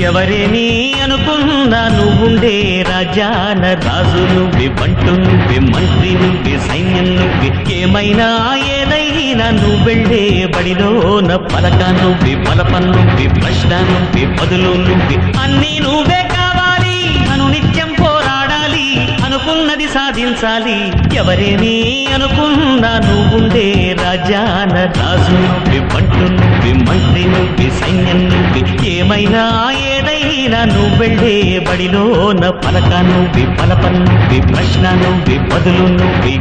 ఎవరేని అనుకున్నా నువ్వుండే రాజాన రాజు నువ్వే, బంటు నువ్వే, మంత్రి నువ్వే, సైన్యం నువ్వే, ఏమైనా ఏదైనా నువ్వెళ్ళే బడిలోన పలక నువ్వే, పలపం నువ్వే, ప్రశ్న నువ్వే, బదులు నువ్వే, అన్నీ నువ్వే కావాలి. అను నిత్యం పోరాడాలి, అనుకున్నది సాధించాలి. ఎవరేని అనుకున్నా నువ్వుండే రాజాన రాజు నువ్వే, బంటు నువ్వే, మంత్రి నువ్వే, సైన్యం నువ్వే, ఏమైనా ఏదైనా నువ్వెళ్ళే బడిలోన పలక నువ్వే, పలపం నువ్వే, ప్రశ్న నువ్వే, బదులు నువ్వే.